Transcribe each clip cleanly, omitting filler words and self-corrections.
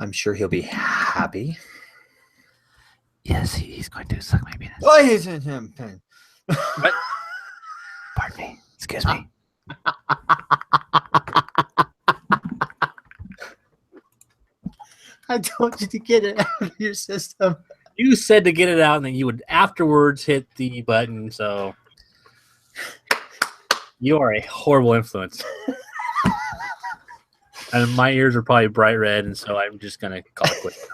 I'm sure he'll be happy. Yes, he's going to suck my penis. Oh, he's in him. What? Pardon me. Excuse me. I told you to get it out of your system. You said to get it out and then you would afterwards hit the button, so you are a horrible influence. And my ears are probably bright red, and so I'm just going to call it quits.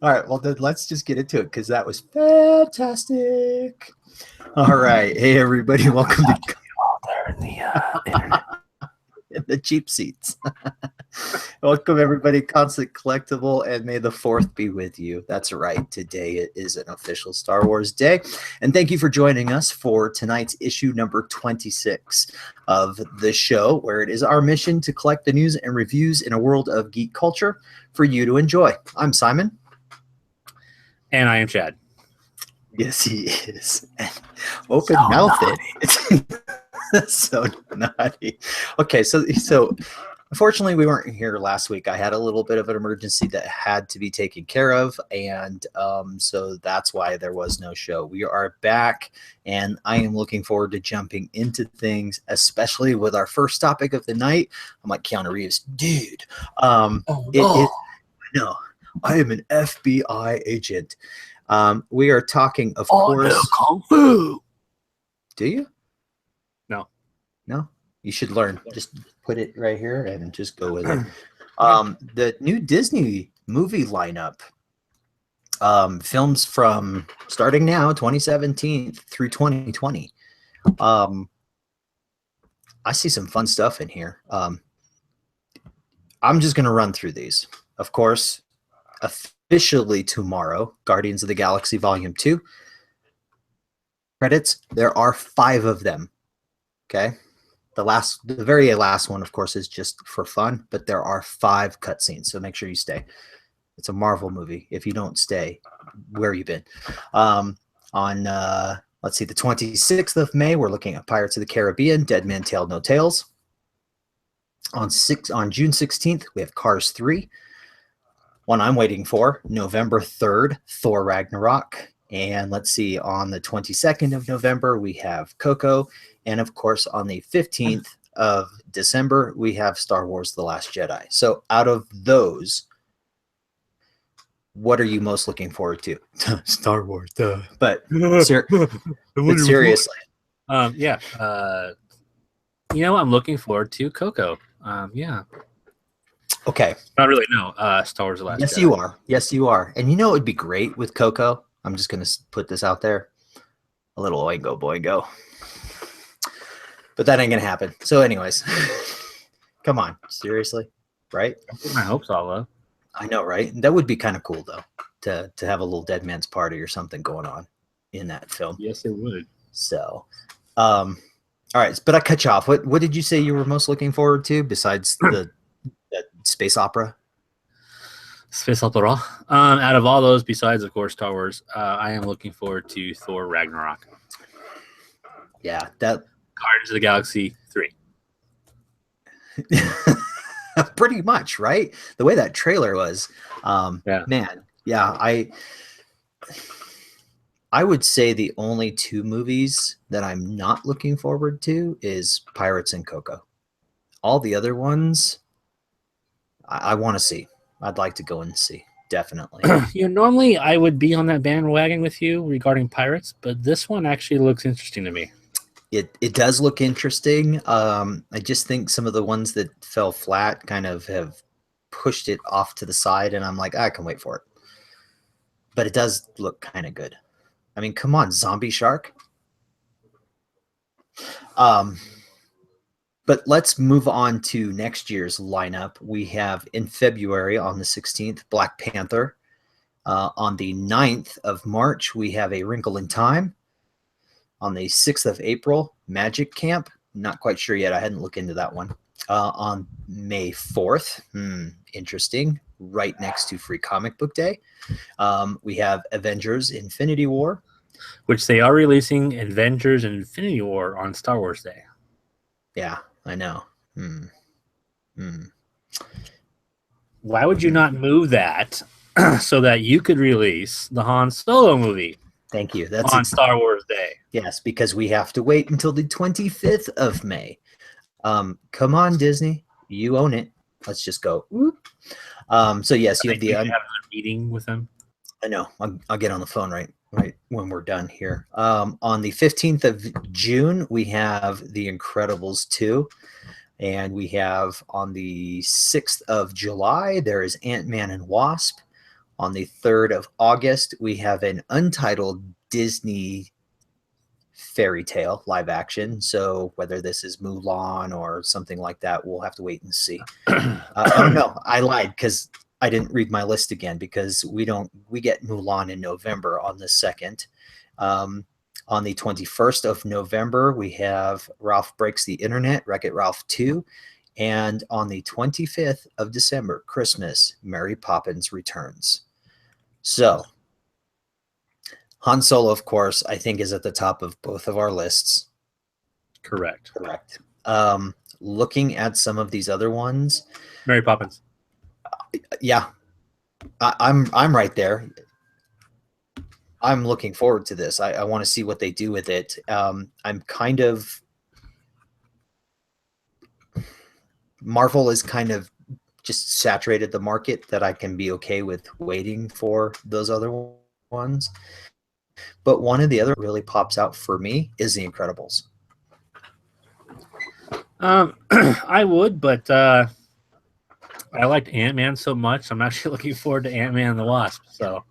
All right, well, then let's just get into it because that was fantastic. All right. Hey, everybody. Welcome to There in the internet. the cheap seats. Welcome, everybody. Constant Collectible, and may the 4th be with you. That's right. Today it is an official Star Wars day. And thank you for joining us for tonight's issue number 26 of the show, where it is our mission to collect the news and reviews in a world of geek culture for you to enjoy. I'm Simon. And I am Chad. Yes, he is. Open mouth it. So naughty. Okay, so unfortunately we weren't here last week. I had a little bit of an emergency that had to be taken care of, and so that's why there was no show. We are back, and I am looking forward to jumping into things, especially with our first topic of the night. I'm like Keanu Reeves, dude. No, I am an FBI agent. We are talking, of course. No, Kung Fu. Do you? No. You should learn. Just put it right here and just go with it. The new Disney movie lineup, films from starting now, 2017 through 2020. I see some fun stuff in here. I'm just going to run through these. Of course, officially tomorrow, Guardians of the Galaxy Volume 2. Credits, there are 5 of them. Okay? The very last one, of course, is just for fun, but there are 5 cutscenes, so make sure you stay. It's a Marvel movie. If you don't stay, where have you been? Let's see, the 26th of May, we're looking at Pirates of the Caribbean, Dead Man Tell No Tales. On June 16th, we have Cars 3. One I'm waiting for, November 3rd, Thor Ragnarok. And let's see, on the 22nd of November, we have Coco. And of course, on the 15th of December, we have Star Wars The Last Jedi. So out of those, what are you most looking forward to? Star Wars, duh. But seriously. Yeah. I'm looking forward to Coco. Yeah. Okay. Not really, no. Star Wars The Last Jedi. Yes, you are. And you know it would be great with Coco? I'm just going to put this out there. A little oingo boingo. But that ain't going to happen. So anyways, come on. Seriously? Right? I hope so, though. I know, right? That would be kind of cool, though, to have a little Dead Man's Party or something going on in that film. Yes, it would. So, all right. But I cut you off. What did you say you were most looking forward to besides the space opera? Space opera. Out of all those, besides, of course, Star Wars, I am looking forward to Thor Ragnarok. Yeah, that Guardians of the Galaxy 3. Pretty much, right? The way that trailer was, man. Yeah, I would say the only 2 movies that I'm not looking forward to is Pirates and Coco. All the other ones, I want to see. I'd like to go and see, definitely. Normally I would be on that bandwagon with you regarding Pirates, but this one actually looks interesting to me. It does look interesting. I just think some of the ones that fell flat kind of have pushed it off to the side, and I'm like, I can wait for it. But it does look kind of good. I mean, come on, zombie shark. But let's move on to next year's lineup. We have in February on the 16th, Black Panther. On the 9th of March, we have A Wrinkle in Time. On the 6th of April, Magic Camp. Not quite sure yet. I hadn't looked into that one. On May 4th, interesting, right next to Free Comic Book Day, we have Avengers Infinity War. Which they are releasing Avengers Infinity War on Star Wars Day. Yeah, I know. Why would you not move that so that you could release the Han Solo movie Thank you. on Star Wars Day? Yes, because we have to wait until the 25th of May. Come on, Disney. You own it. Let's just go. So yes, you have the have a meeting with them. I know. I'll get on the phone right when we're done here. On the 15th of June, we have The Incredibles 2. And we have on the 6th of July, there is Ant-Man and Wasp. On the 3rd of August, we have an untitled Disney fairy tale live action. So whether this is Mulan or something like that, we'll have to wait and see. Oh no, I lied because I didn't read my list again, because we get Mulan in November on the 2nd. On the 21st of November, we have Ralph Breaks the Internet, Wreck-It Ralph 2. And on the 25th of December, Christmas, Mary Poppins Returns. So Han Solo, of course, I think is at the top of both of our lists. Correct. Looking at some of these other ones, Mary Poppins. Yeah, I'm right there. I'm looking forward to this. I want to see what they do with it. I'm kind of Marvel is kind of just saturated the market that I can be okay with waiting for those other ones. But one of the other really pops out for me is The Incredibles. I would, but I liked Ant-Man so much. I'm actually looking forward to Ant-Man and the Wasp. So,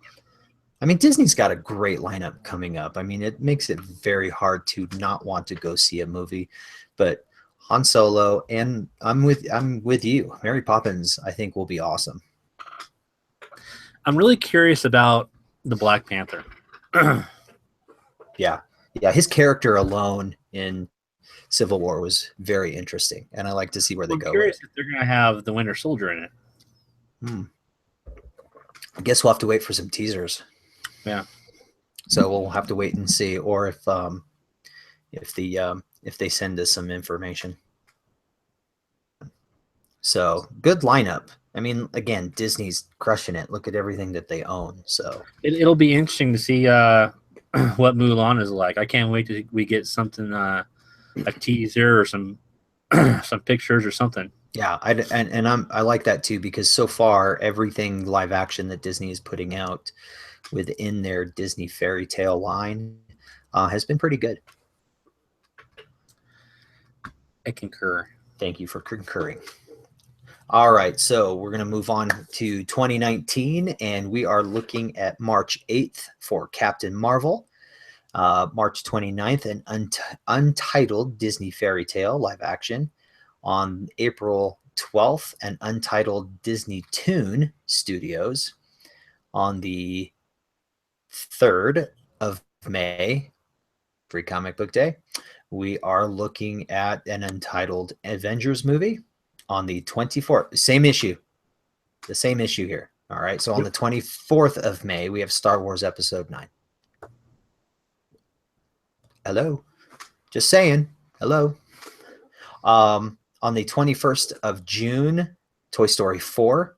I mean, Disney's got a great lineup coming up. I mean, it makes it very hard to not want to go see a movie. But Han Solo, and I'm with you. Mary Poppins, I think, will be awesome. I'm really curious about the Black Panther. Yeah, his character alone in Civil War was very interesting, and I like to see where they go. I'm curious if they're going to have the Winter Soldier in it. I guess we'll have to wait for some teasers. Yeah. So we'll have to wait and see, or if they send us some information. So good lineup. I mean, again, Disney's crushing it. Look at everything that they own. So it'll be interesting to see what Mulan is like. I can't wait till we get something a teaser or some some pictures or something. Yeah, I like that too, because so far everything live action that Disney is putting out within their Disney fairy tale line has been pretty good. I concur. Thank you for concurring. All right, so we're going to move on to 2019, and we are looking at March 8th for Captain Marvel. March 29th, an untitled Disney fairy tale live action. On April 12th, an untitled Disney Toon Studios. On the 3rd of May, Free Comic Book Day, we are looking at an untitled Avengers movie. On the 24th, same issue here. All right, so on the 24th of May, we have Star Wars Episode 9. Hello, just saying. Hello. On the 21st of June, Toy Story 4.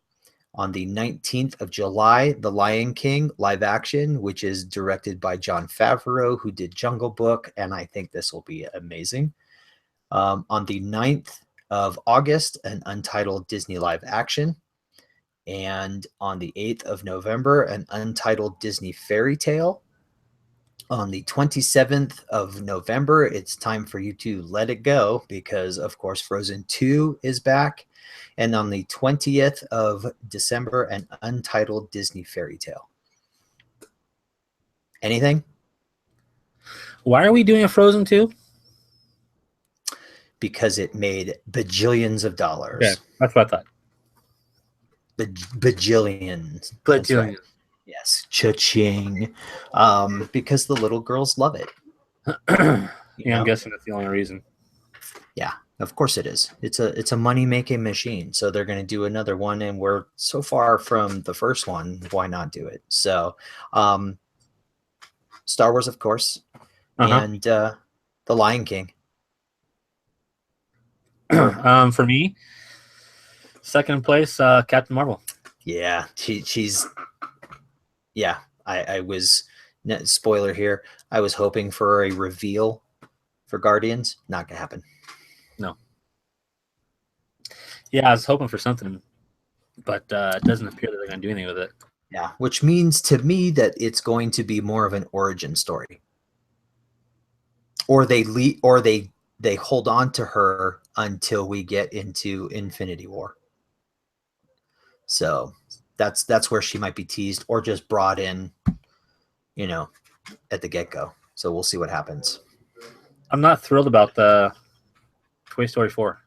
On the 19th of July, The Lion King live action, which is directed by Jon Favreau, who did Jungle Book, and I think this will be amazing. On the 9th of August, an untitled Disney live action. And on the 8th of November, an untitled Disney fairy tale. On the 27th of November, it's time for you to let it go, because, of course, Frozen 2 is back. And on the 20th of December, an untitled Disney fairy tale. Anything? Why are we doing a Frozen 2? Because it made bajillions of dollars. Yeah, that's what I thought. Bajillions. Bajillions. Right. Yes, cha-ching. Because the little girls love it. I'm guessing that's the only reason. Yeah, of course it is. It's a money-making machine. So they're going to do another one, and we're so far from the first one. Why not do it? So, Star Wars, of course, and The Lion King. For me, second place, Captain Marvel. Yeah, she's yeah. I was spoiler here. I was hoping for a reveal for Guardians. Not gonna happen. No. Yeah, I was hoping for something, but it doesn't appear that they're going to do anything with it. Yeah, which means to me that it's going to be more of an origin story, or they hold on to her until we get into Infinity War. So that's where she might be teased or just brought in, at the get-go. So we'll see what happens. I'm not thrilled about the Toy Story 4.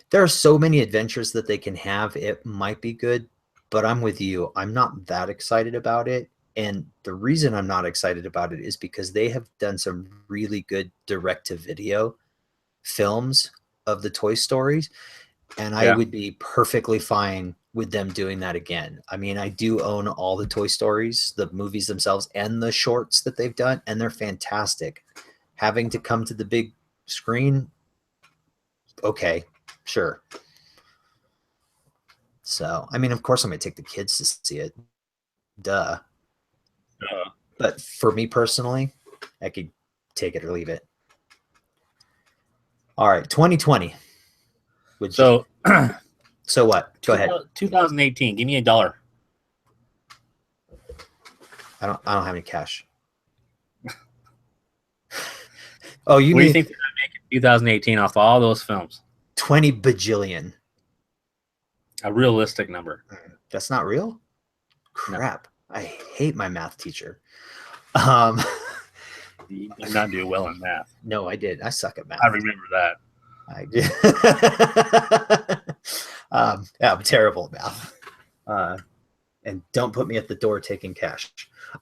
There are so many adventures that they can have. It might be good, but I'm with you. I'm not that excited about it. And the reason I'm not excited about it is because they have done some really good direct-to-video films of the Toy Stories. And I would be perfectly fine with them doing that again. I mean, I do own all the Toy Stories, the movies themselves, and the shorts that they've done, and they're fantastic. Having to come to the big screen, okay, sure. So, I mean, of course I'm going to take the kids to see it. Duh. But for me personally, I could take it or leave it. All right, 2020. So what? Go ahead. 2018. Give me $1. I don't have any cash. Oh, you what mean do you think they're going to make in 2018 off all those films? 20 bajillion. A realistic number. That's not real? Crap. No. I hate my math teacher. You did not do well in math. No, I did. I suck at math. I remember that. I did. Yeah, I'm terrible at math. And don't put me at the door taking cash.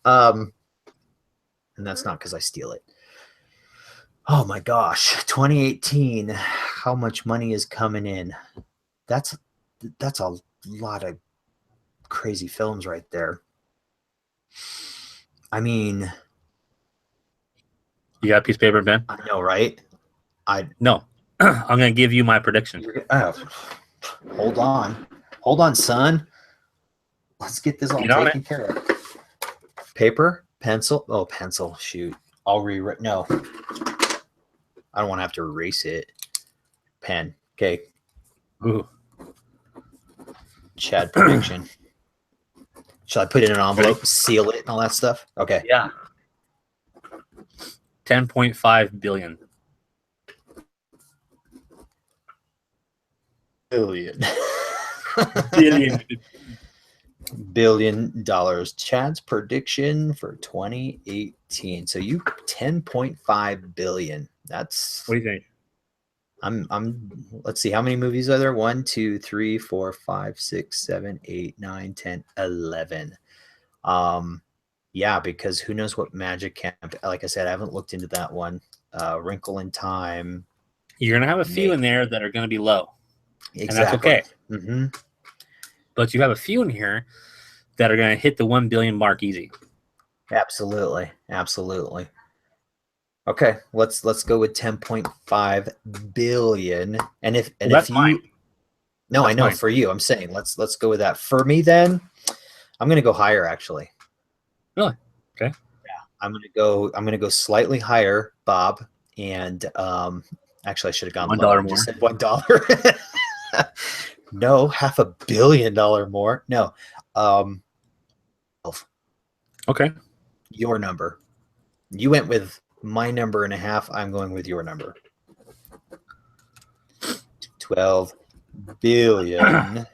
And that's not because I steal it. Oh my gosh, 2018. How much money is coming in? That's a lot of crazy films right there. I mean, you got a piece of paper and pen? I know, right? No. I'm going to give you my prediction. Hold on, son. Let's get this all taken care of. Paper, pencil. Oh, pencil. Shoot. I'll rewrite. No, I don't want to have to erase it. Pen. Okay. Ooh. Chad prediction. Shall I put it in an envelope, seal it, and all that stuff? Okay. Yeah. 10.5 billion. Billion dollars. Chad's prediction for 2018. So you 10.5 billion. That's what do you think? Let's see, how many movies are there? 1, 2, 3, 4, 5, 6, 7, 8, 9, 10, 11. Yeah, because who knows what Magic Camp, like I said, I haven't looked into that one. Wrinkle in Time. You're gonna have a few in there that are gonna be low. Exactly. And that's okay. Mm-hmm. But you have a few in here that are going to hit the 1 billion mark easy. Absolutely. Okay, let's go with 10.5 billion. And if that's you mine. No, that's I know mine. For you, I'm saying let's go with that. For me then, I'm going to go higher actually. Really? Okay. Yeah, I'm going to go slightly higher, Bob, and actually I should have gone $1 lower. more. Just said $1. No, $500 million more. No. Okay. Your number. You went with my number and a half. I'm going with your number. $12 billion.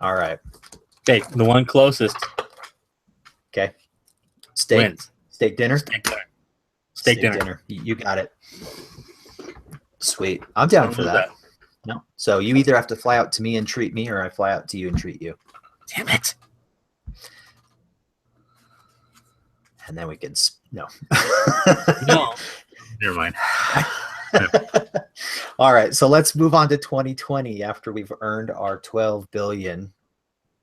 All right. Okay, the one closest. Okay. Steak. Wins. Steak dinner. Steak dinner. You got it. Sweet. I'm down for that. No. So you either have to fly out to me and treat me, or I fly out to you and treat you. Damn it. And then we can no. No. Never mind. All right. So let's move on to 2020 after we've earned our 12 billion.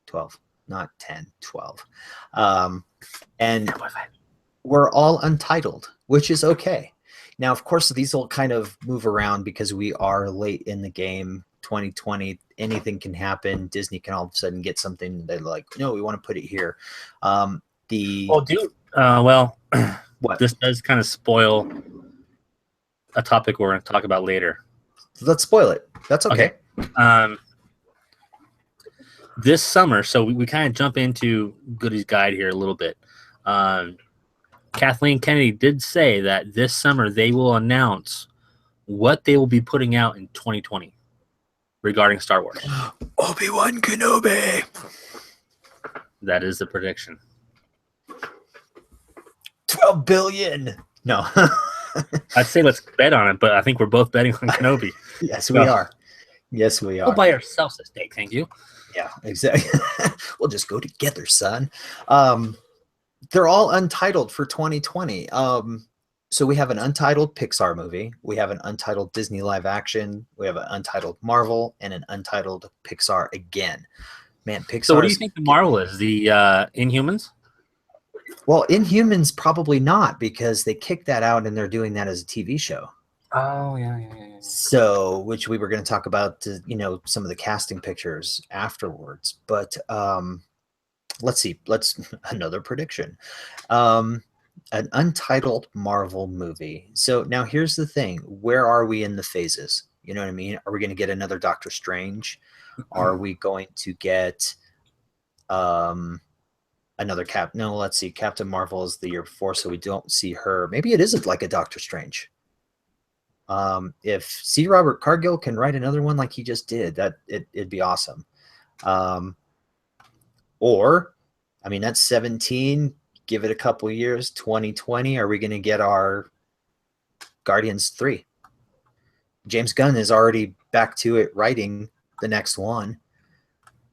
12, not 10, 12. And we're all untitled, which is okay. Now, of course, these will kind of move around because we are late in the game. 2020 anything can happen. Disney can all of a sudden get something they're like, no, we want to put it here. Dude. What? This does kind of spoil a topic we're going to talk about later. Let's spoil it. That's okay. This summer, so we kind of jump into Goody's guide here a little bit. Kathleen Kennedy did say that this summer they will announce what they will be putting out in 2020 regarding Star Wars. Obi-Wan Kenobi. That is the prediction. 12 billion. No. I'd say let's bet on it, but I think we're both betting on Kenobi. Yes, we are. Yes, we are. We'll buy ourselves a steak, thank you. Yeah, exactly. We'll just go together, son. They're all untitled for 2020. So we have an untitled Pixar movie. We have an untitled Disney live action. We have an untitled Marvel and an untitled Pixar again. Man, Pixar. So what do you think the Marvel is? The Inhumans? Well, Inhumans probably not, because they kicked that out and they're doing that as a TV show. Oh, yeah. So, which we were going to talk about, some of the casting pictures afterwards. But let's see. Another prediction. An untitled Marvel movie. So now here's the thing. Where are we in the phases? You know what I mean? Are we going to get another Doctor Strange? Are we going to get another No, let's see. Captain Marvel is the year before, so we don't see her. Maybe it isn't like a Doctor Strange. If C. Robert Cargill can write another one like he just did, it'd be awesome. Or, I mean, that's 17. Give it a couple years. 2020. Are we going to get our Guardians 3? James Gunn is already back to it, writing the next one.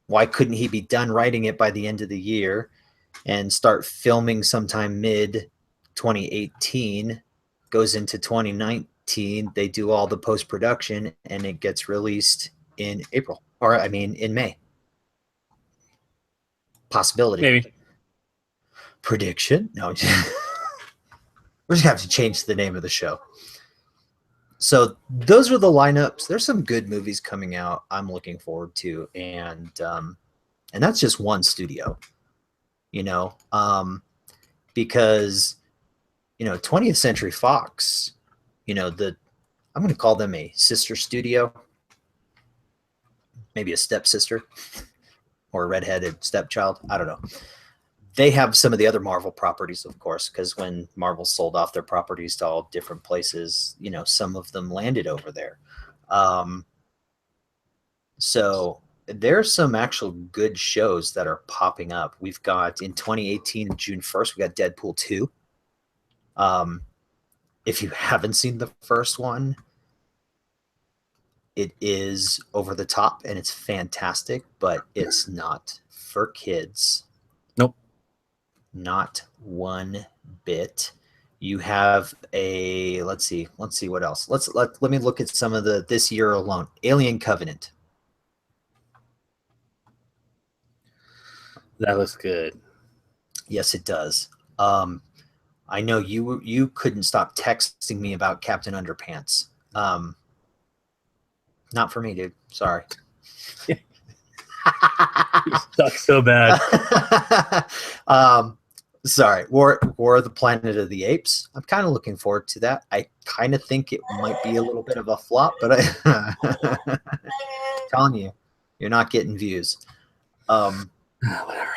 Why couldn't he be done writing it by the end of the year and start filming sometime mid 2018? Goes into 2019. They do all the post-production and it gets released in April, or I mean in May. Possibility. Maybe. Prediction? No. We're just going to have to change the name of the show. So those are the lineups. There's some good movies coming out I'm looking forward to. And that's just one studio, because, 20th Century Fox, I'm going to call them a sister studio, maybe a stepsister or a redheaded stepchild. I don't know. They have some of the other Marvel properties, of course, because when Marvel sold off their properties to all different places, some of them landed over there. So there's some actual good shows that are popping up. We've got in 2018, June 1st, we got Deadpool 2. If you haven't seen the first one, it is over the top and it's fantastic, but it's not for kids. Nope. Not one bit. You have let's see what else. Let me look at some of this year alone. Alien Covenant. That looks good. Yes, it does. I know you couldn't stop texting me about Captain Underpants. Not for me, dude. Sorry. You suck so bad. Sorry. War of the Planet of the Apes. I'm kind of looking forward to that. I kind of think it might be a little bit of a flop, but telling you, you're not getting views. Whatever.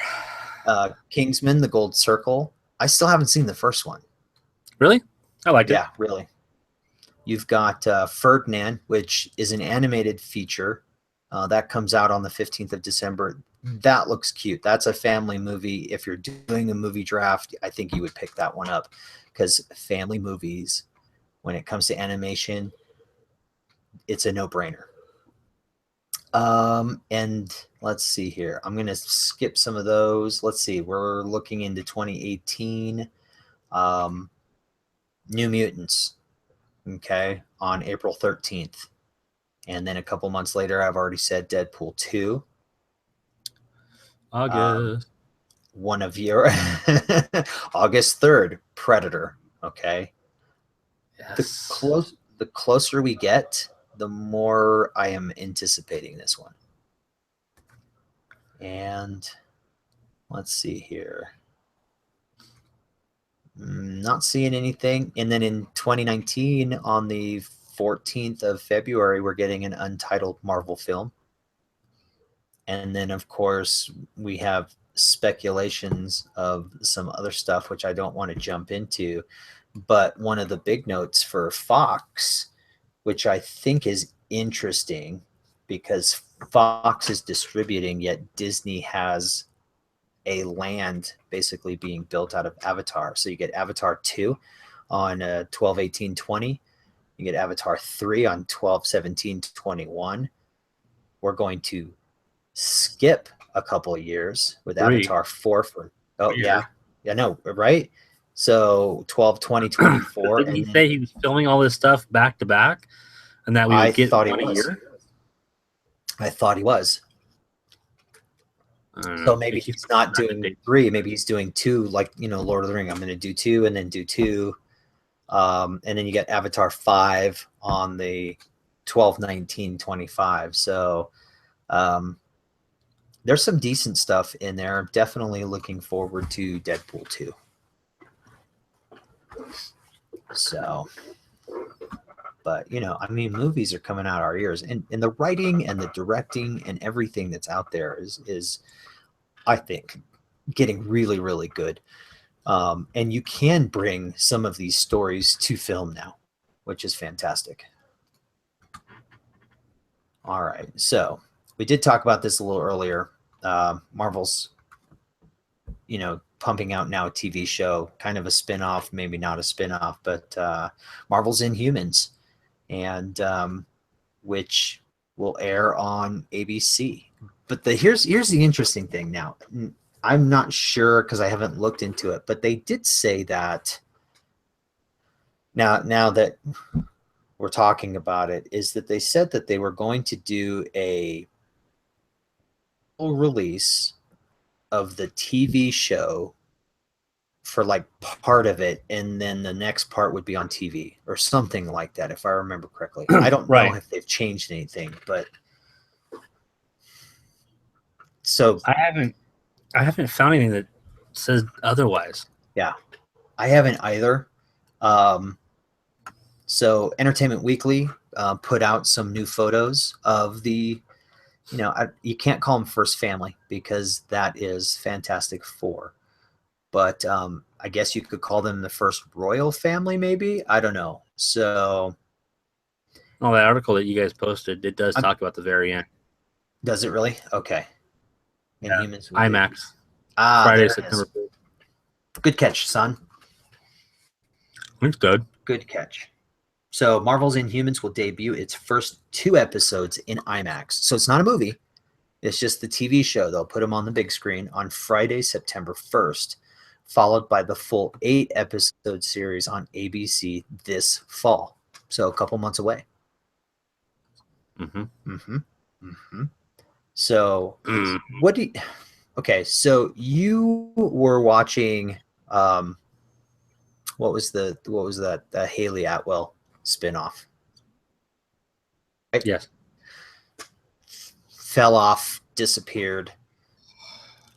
Kingsman: The Gold Circle. I still haven't seen the first one. Really? I liked it. Yeah, really. You've got Ferdinand, which is an animated feature. That comes out on the 15th of December. That looks cute. That's a family movie. If you're doing a movie draft, I think you would pick that one up, because family movies, when it comes to animation, it's a no-brainer. And let's see here. I'm going to skip some of those. Let's see. We're looking into 2018. New Mutants. Okay. On April 13th. And then a couple months later, I've already said Deadpool 2. August. One of your August 3rd, Predator. Okay. Yes. The closer we get, the more I am anticipating this one. And let's see here. Not seeing anything. And then in 2019, on the 14th of February, we're getting an untitled Marvel film. And then, of course, we have speculations of some other stuff, which I don't want to jump into. But one of the big notes for Fox, which I think is interesting because Fox is distributing, yet Disney has a land basically being built out of Avatar. So you get Avatar 2 on 12/18/20. You get Avatar 3 on 12/17/21. We're going to skip a couple of years with 3. Avatar 4 for Weird. yeah, no, right? So 12/20/24. Didn't he say he was filming all this stuff back to back, and that we would get thought he one a was. year? I thought he was. So maybe he's not doing 3. Maybe he's doing 2, like, Lord of the Ring. I'm going to do 2 and then do 2. And then you get Avatar 5 on the 12/19/25. So there's some decent stuff in there. Definitely looking forward to Deadpool 2. So, but movies are coming out our ears, and the writing and the directing and everything that's out there is I think getting really, really good. And you can bring some of these stories to film now, which is fantastic. All right. So we did talk about this a little earlier. Marvel's, pumping out now a TV show, kind of a spinoff, maybe not a spinoff, but Marvel's Inhumans, and which will air on ABC. But here's the interesting thing now. I'm not sure because I haven't looked into it, but they did say that now that we're talking about it, is that they said that they were going to do a full release of the TV show for like part of it, and then the next part would be on TV or something like that, if I remember correctly. I don't know if they've changed anything, but so I haven't found anything that says otherwise. Yeah, I haven't either. So Entertainment Weekly put out some new photos of the, you can't call them First Family because that is Fantastic Four. But I guess you could call them the first royal family, maybe. I don't know. So, that article that you guys posted, it does talk about the very end. Does it really? Okay. Inhumans IMAX. Friday, September 5th. Good catch, son. It's good. Good catch. So Marvel's Inhumans will debut its first 2 episodes in IMAX. So it's not a movie. It's just the TV show. They'll put them on the big screen on Friday, September 1st. Followed by the full 8-episode series on ABC this fall. So a couple months away. So what do you... Okay, so you were watching what was that Haley Atwell spinoff? Right? Yes. Fell off, disappeared.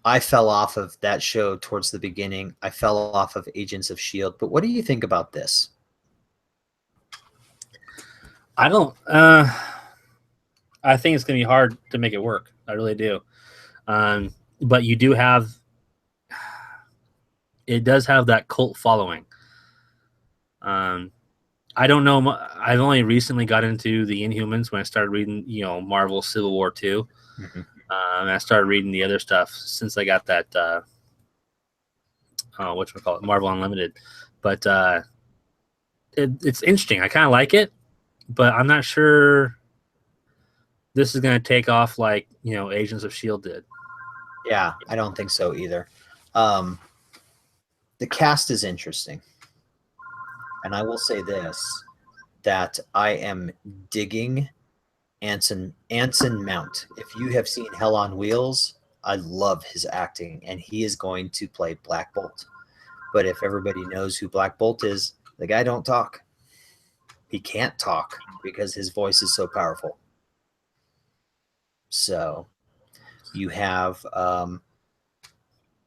I fell off of that show towards the beginning. I fell off of Agents of S.H.I.E.L.D. But what do you think about this? I don't. I think it's going to be hard to make it work. I really do. But you do have. It does have that cult following. I don't know. I've only recently got into the Inhumans when I started reading, Marvel Civil War 2. And I started reading the other stuff since I got that, whatchamacallit, Marvel Unlimited. But it's interesting. I kind of like it, but I'm not sure this is going to take off like, Agents of S.H.I.E.L.D. did. Yeah, I don't think so either. The cast is interesting. And I will say this, that I am digging Anson Mount. If you have seen Hell on Wheels, I love his acting, and he is going to play Black Bolt. But if everybody knows who Black Bolt is, the guy don't talk. He can't talk because his voice is so powerful. So You have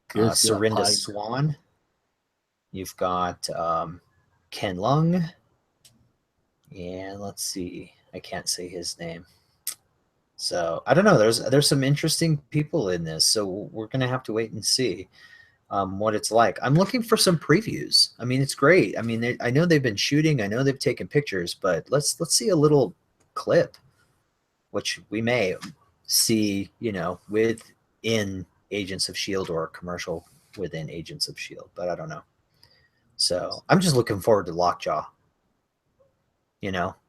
Good Serinda plotting. Swan. You've got Ken Lung. And let's see. I can't say his name. So I don't know. There's some interesting people in this. So we're gonna have to wait and see what it's like. I'm looking for some previews. I mean, it's great. I mean, I know they've been shooting. I know they've taken pictures, but let's see a little clip, which we may see, within Agents of Shield or a commercial within Agents of Shield, but I don't know. So I'm just looking forward to Lockjaw.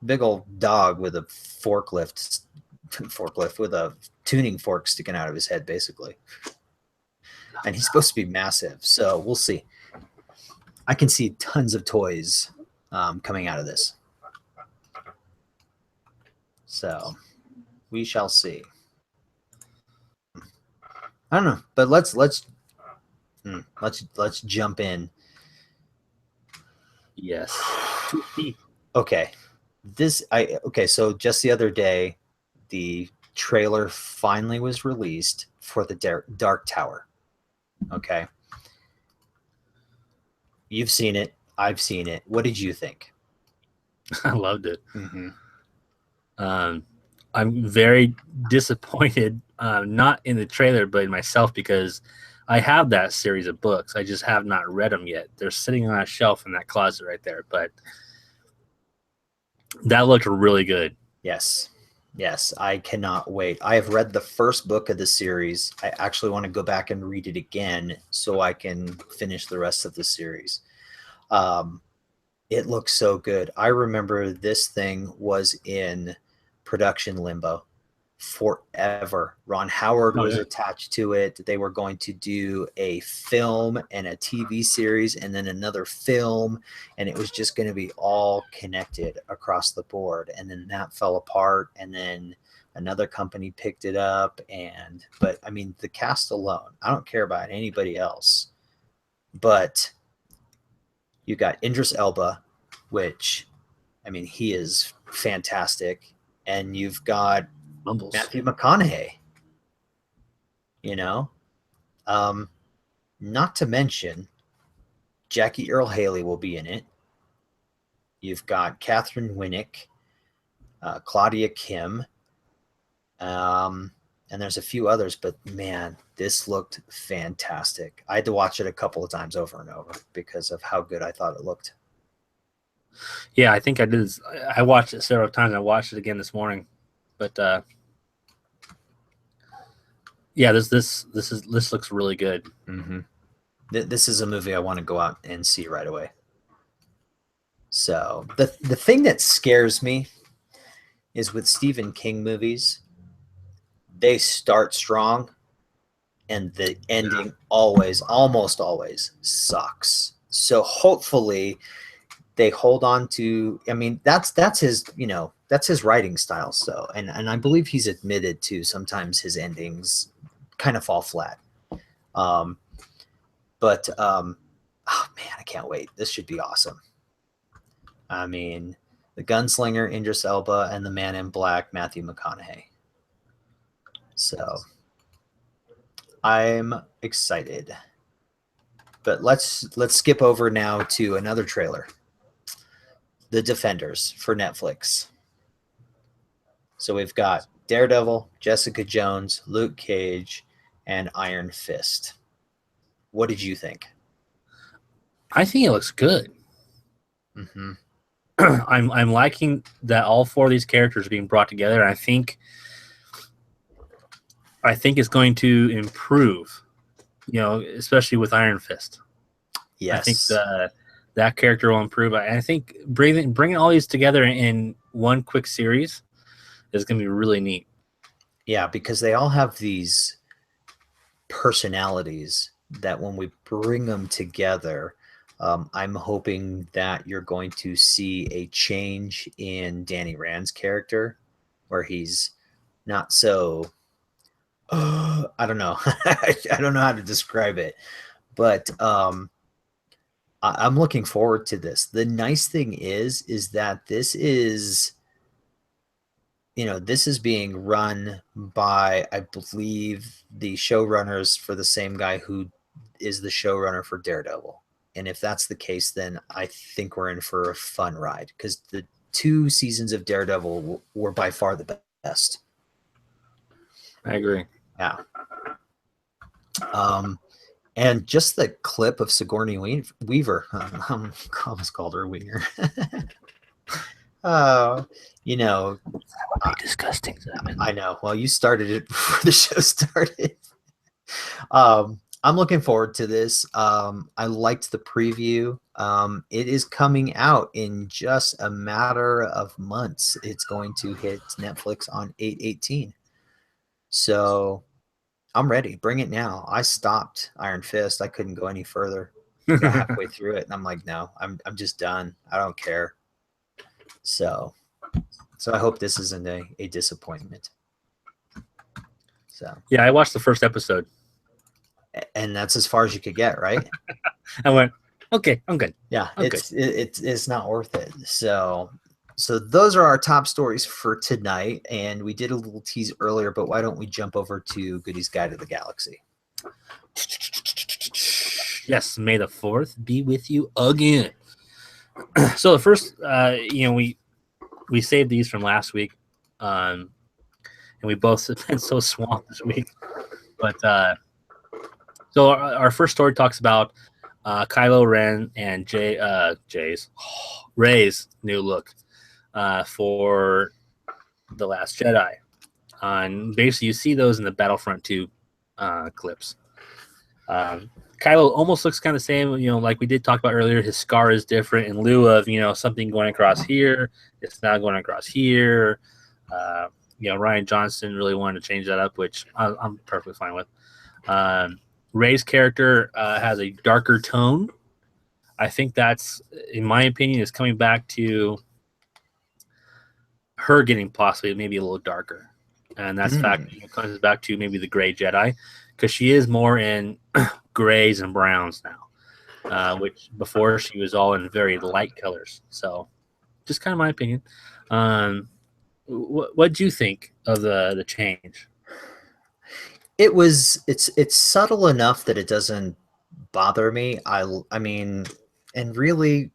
Big old dog with a forklift with a tuning fork sticking out of his head, basically. And he's supposed to be massive, so we'll see. I can see tons of toys coming out of this. So we shall see. I don't know, but let's jump in. Yes. Okay. So just the other day, the trailer finally was released for the Dark Tower. Okay. You've seen it. I've seen it. What did you think? I loved it. Mm-hmm. I'm very disappointed, not in the trailer, but in myself, because I have that series of books. I just have not read them yet. They're sitting on a shelf in that closet right there. But that looked really good. Yes. Yes, I cannot wait. I have read the first book of the series. I actually want to go back and read it again so I can finish the rest of the series. It looks so good. I remember this thing was in production limbo forever. Ron Howard was attached to it. They were going to do a film and a TV series and then another film, and it was just going to be all connected across the board. And then that fell apart, and then another company picked it up. But I mean, the cast alone, I don't care about anybody else, but you got Idris Elba, which, I mean, he is fantastic. And you've got Mumbles. Matthew McConaughey, not to mention Jackie Earle Haley will be in it. You've got Catherine Winnick, Claudia Kim, and there's a few others, but man, this looked fantastic. I had to watch it a couple of times over and over because of how good I thought it looked. Yeah, I think I did. I watched it several times. I watched it again this morning, but yeah, this looks really good. Mm-hmm. This is a movie I want to go out and see right away. So the thing that scares me is with Stephen King movies, they start strong and the ending almost always sucks. So hopefully they hold on to, I mean, that's his, that's his writing style. So, and I believe he's admitted to sometimes his endings kind of fall flat. Oh man, I can't wait. This should be awesome. I mean, the gunslinger Idris Elba and the Man in Black Matthew McConaughey. So I'm excited. But let's skip over now to another trailer. The Defenders for Netflix. So we've got Daredevil, Jessica Jones, Luke Cage, and Iron Fist. What did you think? I think it looks good. Mm-hmm. I'm liking that all four of these characters are being brought together. I think it's going to improve, especially with Iron Fist. Yes. I think that character will improve. I think bringing all these together in one quick series is going to be really neat. Yeah, because they all have these personalities that when we bring them together, I'm hoping that you're going to see a change in Danny Rand's character where he's not so I don't know. I don't know how to describe it, but I'm looking forward to this. The nice thing is that this is this is being run by, I believe, the showrunners for the same guy who is the showrunner for Daredevil. And if that's the case, then I think we're in for a fun ride, because the 2 seasons of Daredevil were by far the best. I agree. Yeah. And just the clip of Sigourney Weaver, I almost called her Wiener. That would be disgusting. I know. Well, you started it before the show started. I'm looking forward to this. I liked the preview. It is coming out in just a matter of months. It's going to hit Netflix on 8/18. So I'm ready. Bring it now. I stopped Iron Fist. I couldn't go any further. I got halfway through it, and I'm like, no, I'm just done. I don't care. So I hope this isn't a disappointment. So yeah, I watched the first episode, and that's as far as you could get, right? I went, okay, I'm good. Yeah, it's not worth it. So those are our top stories for tonight, and we did a little tease earlier, but why don't we jump over to Goody's Guide to the Galaxy? Yes, May the 4th be with you again. So the first, we saved these from last week, and we both have been so swamped this week. But so our first story talks about Kylo Ren and Rey's new look for The Last Jedi. And basically, you see those in the Battlefront 2 clips. Kylo almost looks kind of the same, like we did talk about earlier. His scar is different in lieu of, something going across here. It's not going across here. Ryan Johnson really wanted to change that up, which I'm perfectly fine with. Rey's character has a darker tone. I think that's, in my opinion, is coming back to her getting possibly maybe a little darker. And that's fact comes back to maybe the gray Jedi, because she is more in grays and browns now, which before she was all in very light colors. So just kind of my opinion. What do you think of the change? It's subtle enough that it doesn't bother me. I mean, and really,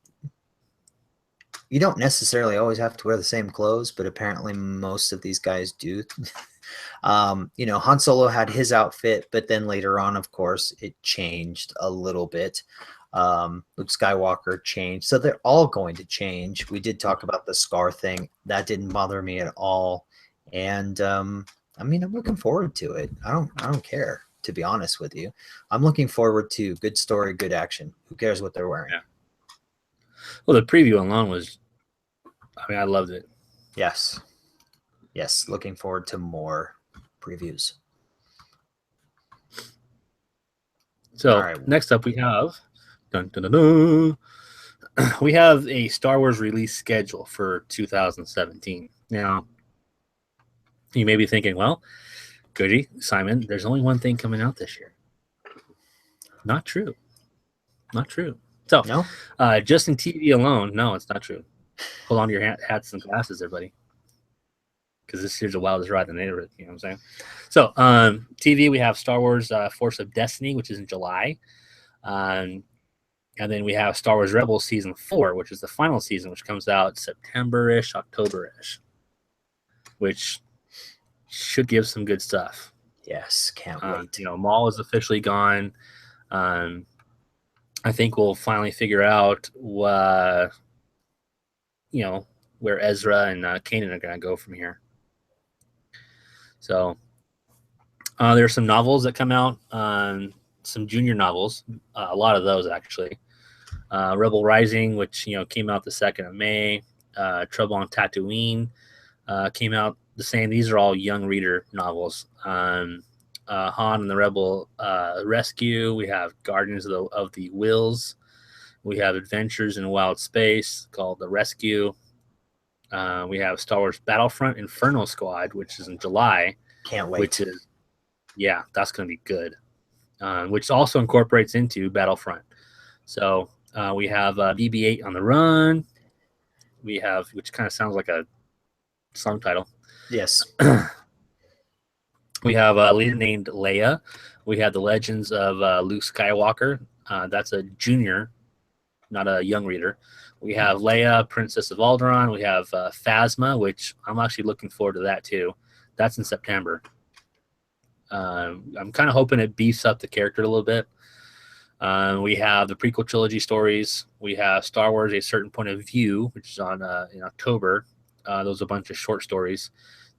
you don't necessarily always have to wear the same clothes, but apparently most of these guys do. Han Solo had his outfit, but then later on, of course, it changed a little bit. Luke Skywalker changed, so they're all going to change. We did talk about the scar thing. That didn't bother me at all. And I'm looking forward to it. I don't care, to be honest with you. I'm looking forward to good story, good action. Who cares what they're wearing? Yeah. Well, the preview alone was, I loved it. Yes. Looking forward to more previews. So next up we have we have a Star Wars release schedule for 2017. Now, you may be thinking, well, Goody, Simon, there's only one thing coming out this year. Not true. So, no? Just in TV alone, no, it's not true. Hold on to your hats and glasses there, buddy, because this year's the wildest ride in the neighborhood. You know what I'm saying? So, TV, we have Star Wars Force of Destiny, which is in July. And then we have Star Wars Rebels Season 4, which is the final season, which comes out September-ish, October-ish, which should give some good stuff. Yes, can't wait. Maul is officially gone. I think we'll finally figure out where Ezra and Kanan are going to go from here. So there's some novels that come out, some junior novels, a lot of those actually. Rebel Rising, which came out the 2nd of May. Trouble on Tatooine came out the same. These are all young reader novels. Han and the Rebel Rescue. We have Guardians of the Wills. We have Adventures in Wild Space called The Rescue. We have Star Wars Battlefront Inferno Squad, which is in July. Can't wait. Which is, that's going to be good. Which also incorporates into Battlefront. So we have BB-8 on the Run. We have, which kind of sounds like a song title. Yes. We have a leader named Leia. We have the Legends of Luke Skywalker. That's a junior, not a young reader. We have Leia, Princess of Alderaan. We have Phasma, which I'm actually looking forward to that too. That's in September. I'm kind of hoping it beefs up the character a little bit. We have the prequel trilogy stories. We have Star Wars: A Certain Point of View, which is on in October. Those are a bunch of short stories.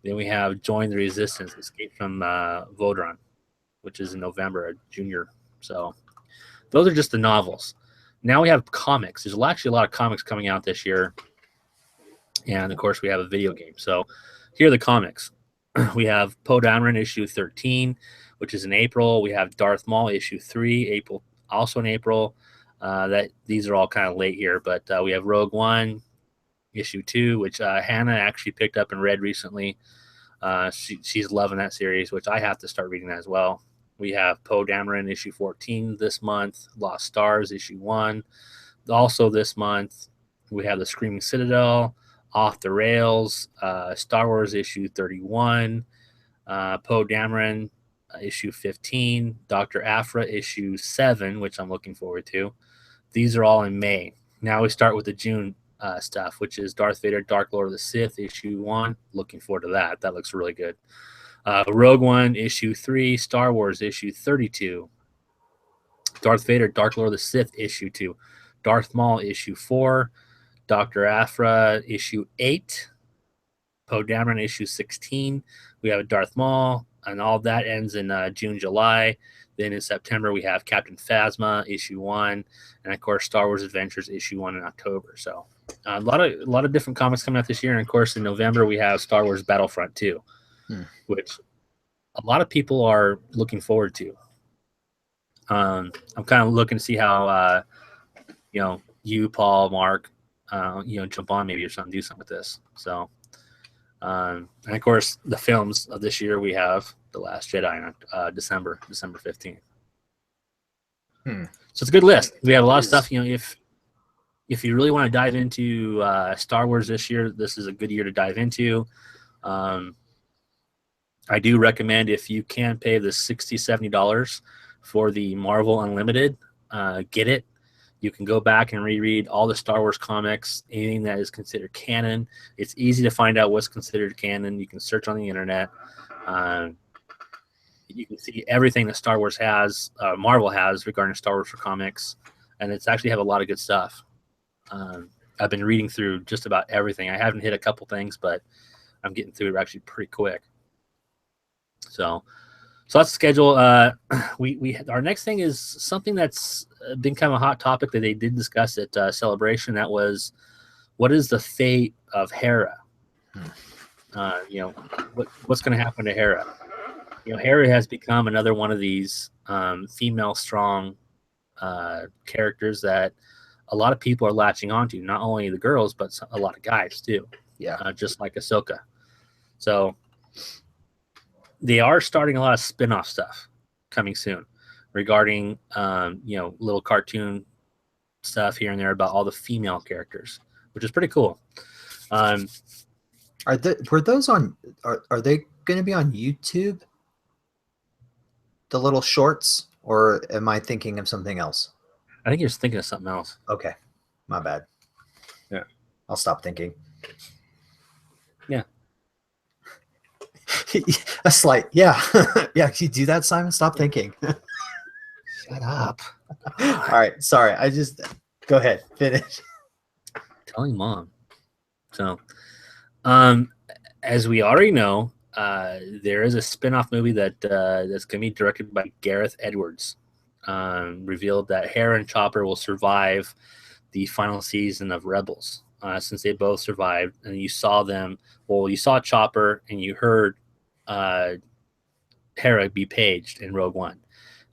Then we have Join the Resistance, Escape from Vodron, which is in November, a junior. So those are just the novels. Now we have comics. There's actually a lot of comics coming out this year. And, of course, we have a video game. So here are the comics. We have Poe Dameron issue 13, which is in April. We have Darth Maul issue 3, April, also in April. These are all kind of late here. But we have Rogue One issue 2, which Hannah actually picked up and read recently. She's loving that series, which I have to start reading that as well. We have Poe Dameron issue 14 this month, Lost Stars issue 1. Also this month, we have The Screaming Citadel, Off the Rails, Star Wars issue 31, Poe Dameron issue 15, Dr. Aphra issue 7, which I'm looking forward to. These are all in May. Now we start with the June stuff, which is Darth Vader, Dark Lord of the Sith, issue 1. Looking forward to that. That looks really good. Rogue One, issue 3. Star Wars, issue 32. Darth Vader, Dark Lord of the Sith, issue 2. Darth Maul, issue 4. Dr. Aphra, issue 8. Poe Dameron, issue 16. We have a Darth Maul, and all that ends in June, July. Then in September, we have Captain Phasma, issue 1. And, of course, Star Wars Adventures, issue 1 in October. So a lot of different comics coming out this year. And, of course, in November, we have Star Wars Battlefront 2, which a lot of people are looking forward to. I'm kind of looking to see how, you, Paul, Mark, jump on maybe or something, do something with this. So, and of course, the films of this year, we have The Last Jedi on December 15th. So it's a good list. We have a lot of stuff. If you really want to dive into Star Wars this year, this is a good year to dive into. I do recommend, if you can pay the $60, $70 for the Marvel Unlimited, get it. You can go back and reread all the Star Wars comics, anything that is considered canon. It's easy to find out what's considered canon. You can search on the internet. You can see everything that Star Wars has, Marvel has regarding Star Wars for comics, and it's actually have a lot of good stuff. I've been reading through just about everything. I haven't hit a couple things, but I'm getting through it actually pretty quick. So that's the schedule. We our next thing is something that's been kind of a hot topic that they did discuss at Celebration. That was, what is the fate of Hera? What's going to happen to Hera? Hera has become another one of these female strong characters that a lot of people are latching onto. Not only the girls, but a lot of guys too. Yeah, just like Ahsoka. So they are starting a lot of spin-off stuff coming soon regarding, little cartoon stuff here and there about all the female characters, which is pretty cool. Are those on? Are they going to be on YouTube? The little shorts, or am I thinking of something else? I think you're thinking of something else. Okay, my bad. Yeah, I'll stop thinking. Yeah. A slight, yeah. Yeah, can you do that, Simon? Stop thinking. Shut up. All right, sorry. Go ahead, finish. Telling mom. So, as we already know, there is a spin-off movie that's going to be directed by Gareth Edwards. Revealed that Hera and Chopper will survive the final season of Rebels, since they both survived, and you saw them. Well, you saw Chopper and you heard Hera be paged in Rogue One,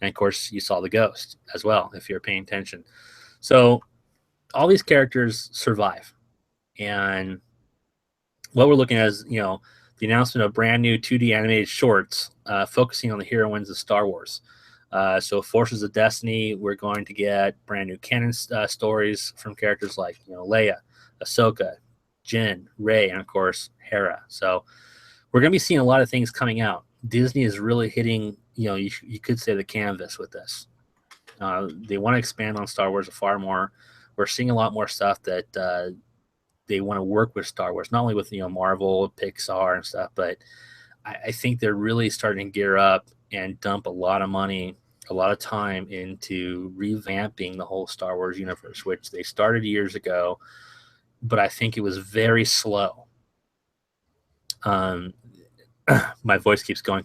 and of course you saw the ghost as well, if you're paying attention. So all these characters survive, and what we're looking at is, the announcement of brand new 2D animated shorts focusing on the heroines of Star Wars. So Forces of Destiny, we're going to get brand new canon stories from characters like, Leia, Ahsoka, Jyn, Rey, and of course Hera. So we're going to be seeing a lot of things coming out. Disney is really hitting, you could say the canvas with this. They want to expand on Star Wars far more. We're seeing a lot more stuff that they want to work with Star Wars, not only with Marvel, Pixar, and stuff, but I think they're really starting to gear up and dump a lot of money, a lot of time into revamping the whole Star Wars universe, which they started years ago, but I think it was very slow. My voice keeps going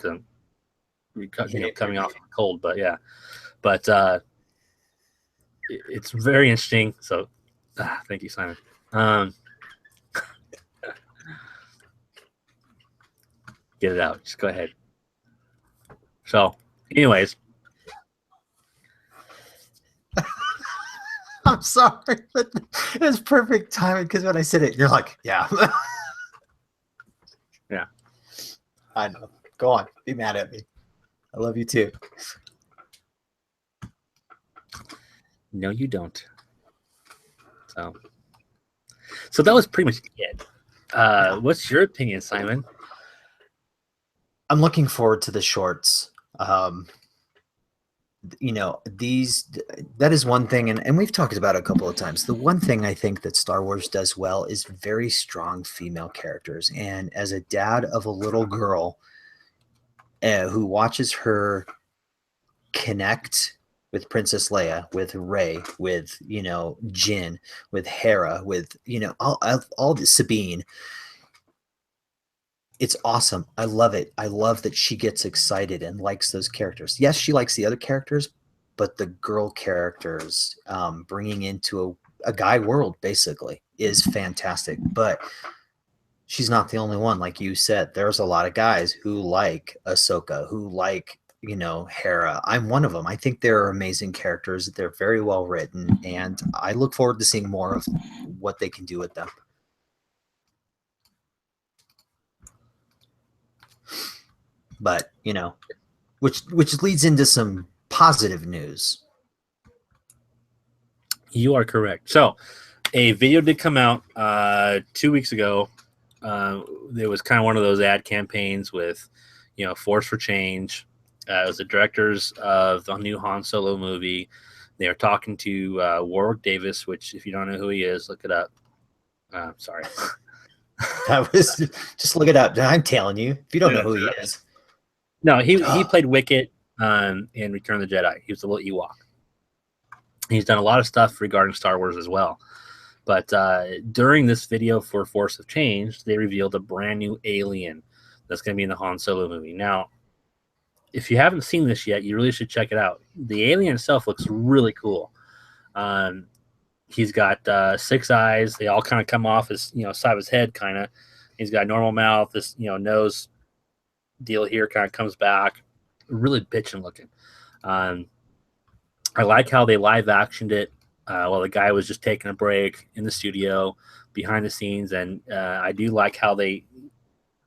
because I'm coming off cold, but yeah. But it's very interesting. So thank you, Simon. Get it out. Just go ahead. So, anyways. I'm sorry, but it was perfect timing because when I said it, you're like, yeah. Yeah. I know. Go on. Be mad at me. I love you too. No, you don't. So that was pretty much it. What's your opinion, Simon? I'm looking forward to the shorts. That is one thing, and we've talked about it a couple of times. The one thing I think that Star Wars does well is very strong female characters. And as a dad of a little girl who watches her connect with Princess Leia, with Rey, with Jin, with Hera, with all the Sabine. It's awesome. I love it. I love that she gets excited and likes those characters. Yes, she likes the other characters, but the girl characters bringing into a guy world basically is fantastic. But she's not the only one. Like you said, there's a lot of guys who like Ahsoka, who like Hera. I'm one of them. I think they're amazing characters. They're very well written, and I look forward to seeing more of what they can do with them. But which leads into some positive news. You are correct. So a video did come out 2 weeks ago. It was kind of one of those ad campaigns with Force for Change. It was the directors of the new Han Solo movie. They are talking to Warwick Davis, which if you don't know who he is, look it up. Sorry. That was just look it up. I'm telling you, if you don't know who he is. No, he played Wicket in Return of the Jedi. He was a little Ewok. He's done a lot of stuff regarding Star Wars as well. But during this video for Force of Change, they revealed a brand new alien that's going to be in the Han Solo movie. Now, if you haven't seen this yet, you really should check it out. The alien itself looks really cool. He's got 6 eyes. They all kind of come off his side of his head, kind of. He's got a normal mouth. This nose deal here kind of comes back. Really bitchin' looking. I like how they live actioned it while the guy was just taking a break in the studio behind the scenes, and I do like how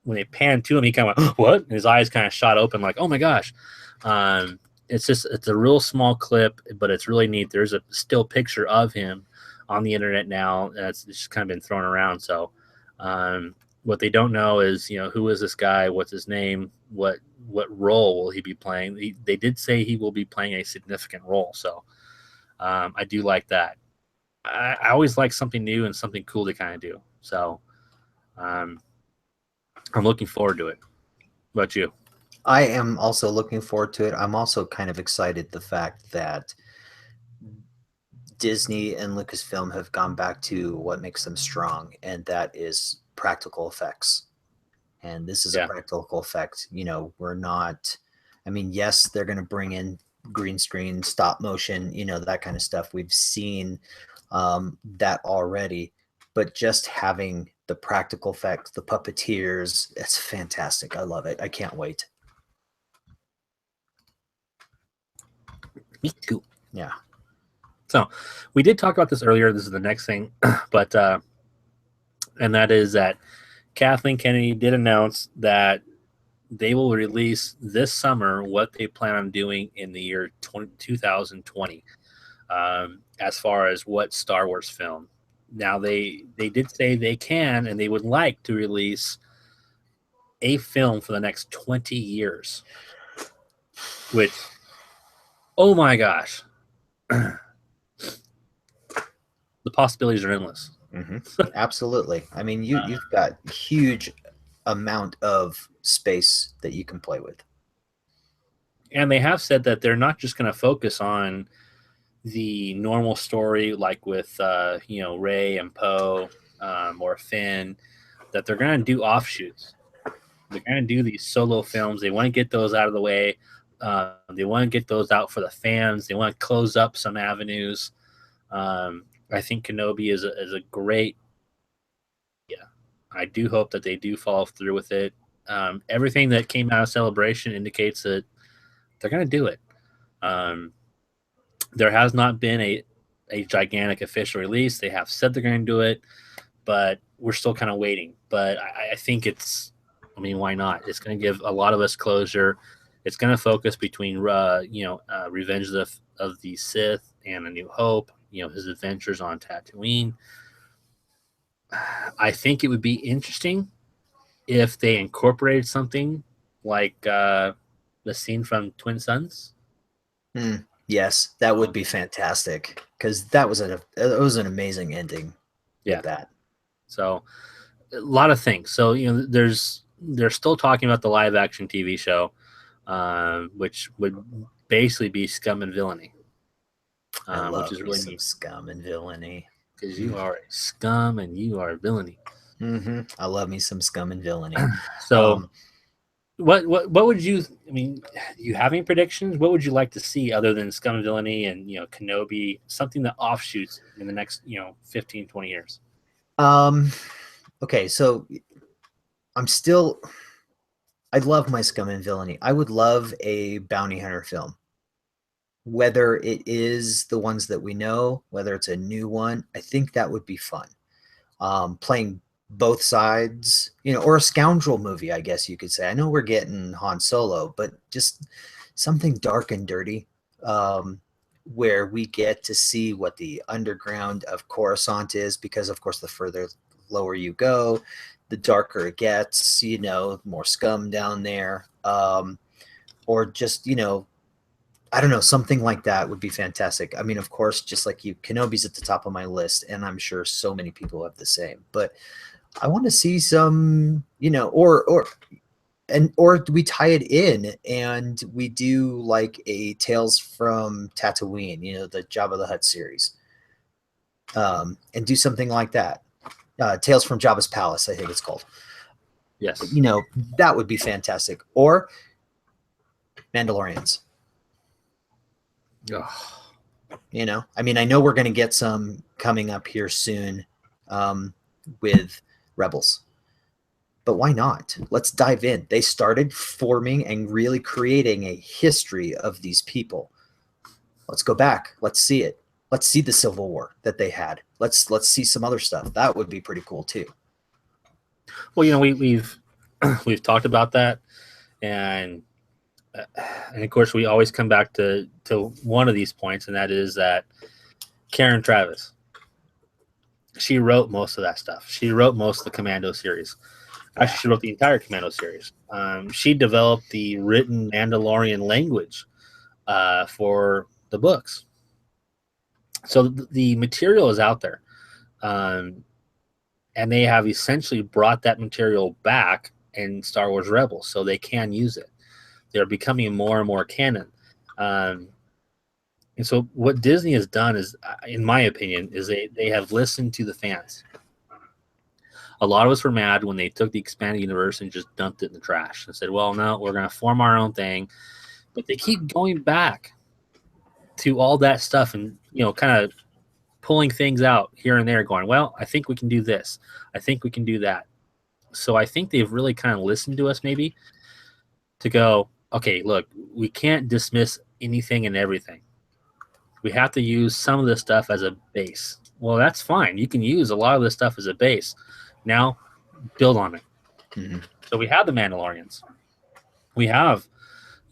when they pan to him, he kind of went, what? And his eyes kind of shot open like, oh my gosh. It's a real small clip, but it's really neat. There's a still picture of him on the internet now. It's just kind of been thrown around. So what they don't know is, who is this guy? What's his name? What role will he be playing? They did say he will be playing a significant role. So I do like that. I always like something new and something cool to kind of do. So I'm looking forward to it. What about you? I am also looking forward to it. I'm also kind of excited the fact that Disney and Lucasfilm have gone back to what makes them strong, and that is practical effects. And this is a practical effect. We're not, yes, they're going to bring in green screen, stop motion, that kind of stuff. We've seen that already, but just having the practical effects, the puppeteers, it's fantastic. I love it. I can't wait. Me too. Yeah. So we did talk about this earlier. This is the next thing, but and that is that Kathleen Kennedy did announce that they will release this summer what they plan on doing in the year 2020 as far as what Star Wars film. Now, they did say they can and they would like to release a film for the next 20 years, which, oh my gosh, the possibilities are endless. Absolutely. I mean, you've got huge amount of space that you can play with. And they have said that they're not just going to focus on the normal story, like with Rey and Poe, or Finn, that they're going to do offshoots. They're going to do these solo films. They want to get those out of the way. They want to get those out for the fans. They want to close up some avenues. I think Kenobi is a great. Yeah, I do hope that they do follow through with it. Everything that came out of Celebration indicates that they're going to do it. There has not been a gigantic official release. They have said they're going to do it, but we're still kind of waiting. But I think it's, I mean, why not? It's going to give a lot of us closure. It's going to focus between, Revenge of the Sith and A New Hope, his adventures on Tatooine. I think it would be interesting if they incorporated something like the scene from Twin Suns. Yes, that would be fantastic because that was an amazing ending. Yeah. With that. So a lot of things. So they're still talking about the live action TV show, which would basically be Scum and Villainy. I love which is really some neat. scum and villainy. Because you are a scum and you are villainy. I love me some scum and villainy. So, what would you? I mean, do you have any predictions? What would you like to see other than Scum and Villainy and Kenobi? Something that offshoots in the next 15, 20 years. Okay, so I love my scum and villainy. I would love a bounty hunter film. Whether it is the ones that we know, whether it's a new one, I think that would be fun. Playing both sides, or a scoundrel movie, I guess you could say. I know we're getting Han Solo, but just something dark and dirty, where we get to see what the underground of Coruscant is, because of course the further lower you go, the darker it gets, more scum down there. Or just, I don't know, something like that would be fantastic. I mean, of course, just like you, Kenobi's at the top of my list, and I'm sure so many people have the same. But I want to see some, or we tie it in and we do like a Tales from Tatooine, the Jabba the Hutt series, and do something like that. Tales from Jabba's Palace, I think it's called. Yes. That would be fantastic. Or Mandalorians. Oh. I mean, I know we're going to get some coming up here soon with Rebels, but why not? Let's dive in. They started forming and really creating a history of these people. Let's go back. Let's see it. Let's see the Civil War that they had. Let's see some other stuff. That would be pretty cool too. Well, we've talked about that, and of course we always come back to one of these points, and that is that Karen Traviss, she wrote most of that stuff. She wrote most of the Commando series. Actually, she wrote the entire Commando series. She developed the written Mandalorian language for the books. So the material is out there. And they have essentially brought that material back in Star Wars Rebels, so they can use it. They're becoming more and more canon. And so what Disney has done is, in my opinion, is they have listened to the fans. A lot of us were mad when they took the expanded universe and just dumped it in the trash and said, well, no, we're going to form our own thing. But they keep going back to all that stuff and, kind of pulling things out here and there going, well, I think we can do this. I think we can do that. So I think they've really kind of listened to us maybe to go, okay, look, we can't dismiss anything and everything. We have to use some of this stuff as a base. Well, that's fine. You can use a lot of this stuff as a base. Now, build on it. Mm-hmm. So we have the Mandalorians. We have,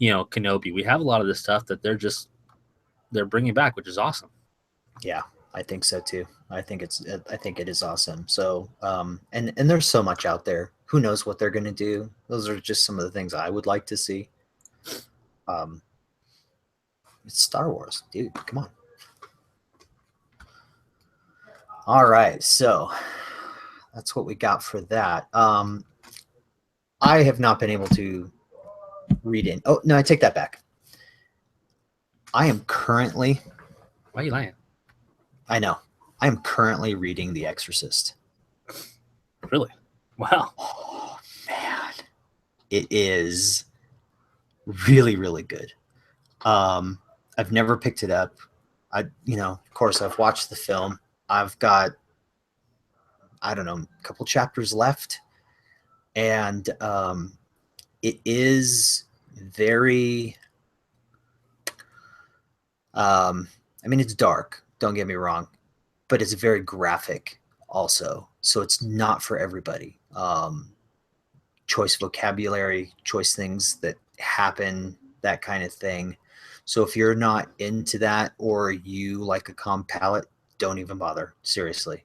Kenobi. We have a lot of this stuff that they're bringing back, which is awesome. Yeah, I think so too. I think it is awesome. So, and there's so much out there who knows what they're going to do. Those are just some of the things I would like to see. It's Star Wars, dude. Come on. All right, so that's what we got for that. I have not been able to read in. Oh no, I take that back. I am currently. Why are you lying? I know. I am currently reading The Exorcist. Really? Wow. Oh man, it is really, really good. I've never picked it up. Of course, I've watched the film. I've got, I don't know, a couple chapters left, and it is very. I mean, it's dark. Don't get me wrong, but it's very graphic also. So it's not for everybody. Choice vocabulary, choice things that happen, that kind of thing. So if you're not into that or you like a calm palette, don't even bother. Seriously.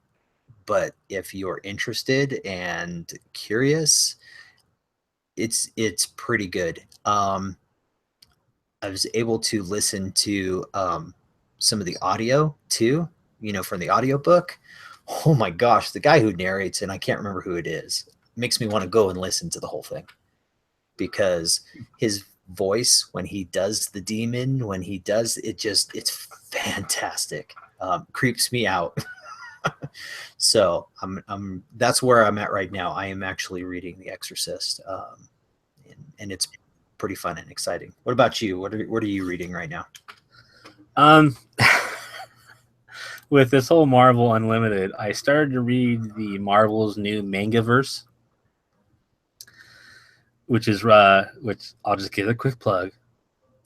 But if you're interested and curious, it's pretty good. I was able to listen to some of the audio too, from the audiobook. Oh my gosh, the guy who narrates, and I can't remember who it is, makes me want to go and listen to the whole thing because his voice when he does the demon, when he does it, it's fantastic. Creeps me out. So I'm that's where I'm at right now. I am actually reading The Exorcist, and it's pretty fun and exciting. What about you? What are you reading right now? With this whole Marvel Unlimited, I started to read the Marvel's new Mangaverse, which I'll just give a quick plug.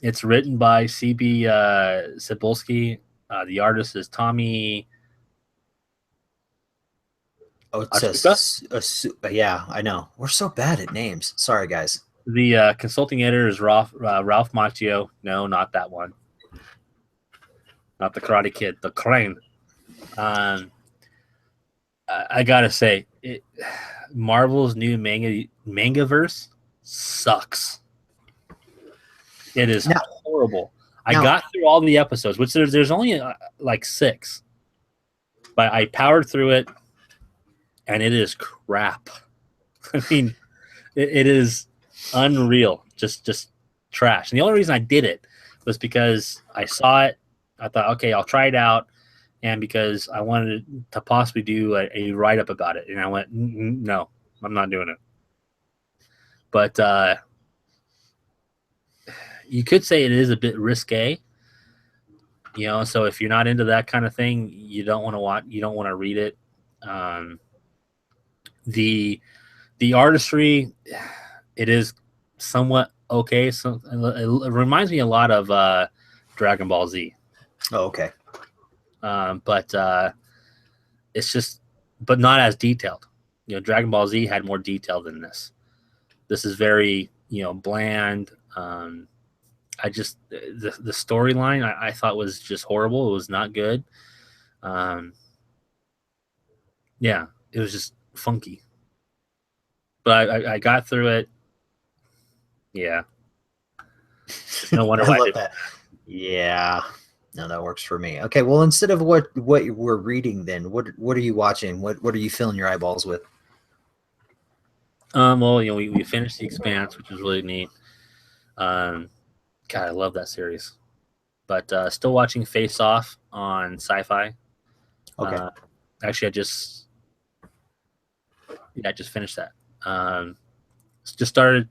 It's written by C.B. Cebulski. The artist is Tommy. Ohtsuka? Yeah, I know. We're so bad at names. Sorry, guys. The consulting editor is Ralph Macchio. No, not that one. Not the Karate Kid. The Crane. I gotta say, Marvel's new Mangaverse sucks. It is horrible. I got through all the episodes, which there's only like 6, but I powered through it, and it is crap. I mean, it is unreal, just trash. And the only reason I did it was because I saw it. I thought, okay, I'll try it out, and because I wanted to possibly do a write up about it, and I went, no, I'm not doing it. But you could say it is a bit risque, so if you're not into that kind of thing, you don't want to watch, you don't want to read it. The artistry, it is somewhat okay. So it reminds me a lot of Dragon Ball Z. Oh, okay. But it's just, but not as detailed. Dragon Ball Z had more detail than this. This is very, bland. I just, the storyline I thought was just horrible. It was not good. Yeah, it was just funky. But I got through it. Yeah. No wonder I love that. Yeah. No, that works for me. Okay, well, instead of what we're reading, then what are you watching? What are you filling your eyeballs with? Well, we finished The Expanse, which was really neat. God, I love that series. But still watching Face Off on Sci-Fi. Okay. Actually, I just finished that. Just started.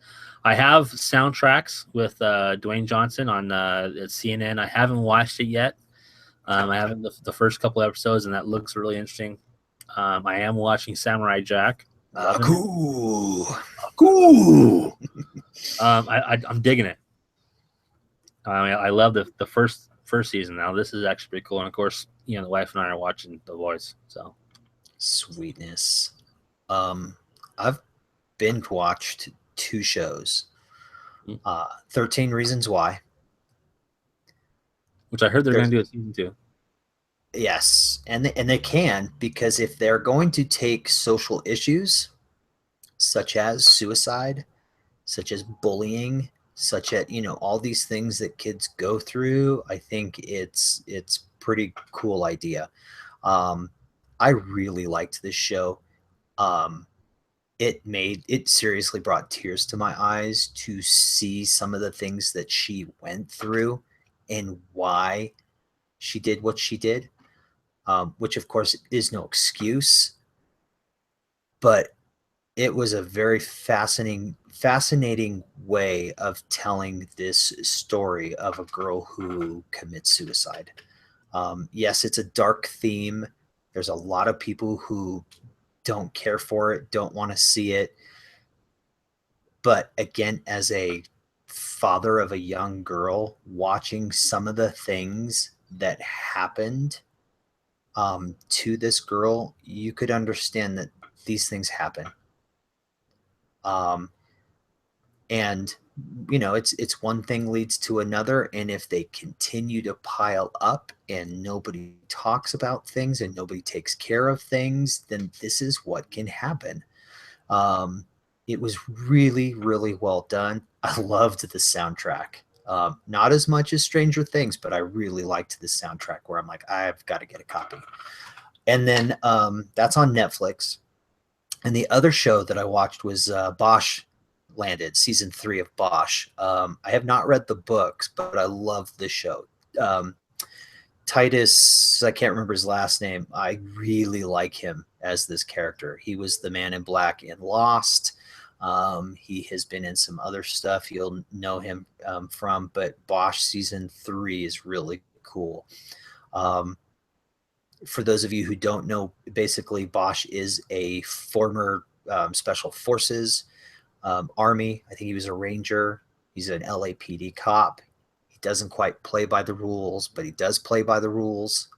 I have soundtracks with Dwayne Johnson on CNN. I haven't watched it yet. I haven't the first couple episodes, and that looks really interesting. I am watching Samurai Jack. Cool. I'm digging it. I love the first season. Now this is actually pretty cool, and of course, the wife and I are watching The Voice. So sweetness. I've binge watched 2 shows. 13 Reasons Why, which I heard they're going to do a season 2. Yes, and they can, because if they're going to take social issues such as suicide, such as bullying, such as, you know, all these things that kids go through. I think it's pretty cool idea. I really liked this show. Um, it seriously brought tears to my eyes to see some of the things that she went through and why she did what she did. Which of course is no excuse, but it was a very fascinating way of telling this story of a girl who commits suicide. Yes, it's a dark theme. There's a lot of people who don't care for it, don't want to see it. But again, as a father of a young girl, watching some of the things that happened to this girl, you could understand that these things happen. Um, and you know, it's one thing leads to another, and if they continue to pile up and nobody talks about things and nobody takes care of things, then this is what can happen. um, it was really really well done. I loved the soundtrack, not as much as Stranger Things, but I really liked the soundtrack where I'm like, I've got to get a copy. And then that's on Netflix. And the other show that I watched was Bosch landed, season 3 of Bosch. I have not read the books, but I love this show. Titus, I can't remember his last name. I really like him as this character. He was the man in black in Lost. He has been in some other stuff you'll know him from, but Bosch season 3 is really cool. For those of you who don't know, basically Bosch is a former special forces army. I think he was a ranger. He's an LAPD cop. He doesn't quite play by the rules, but he does play by the rules.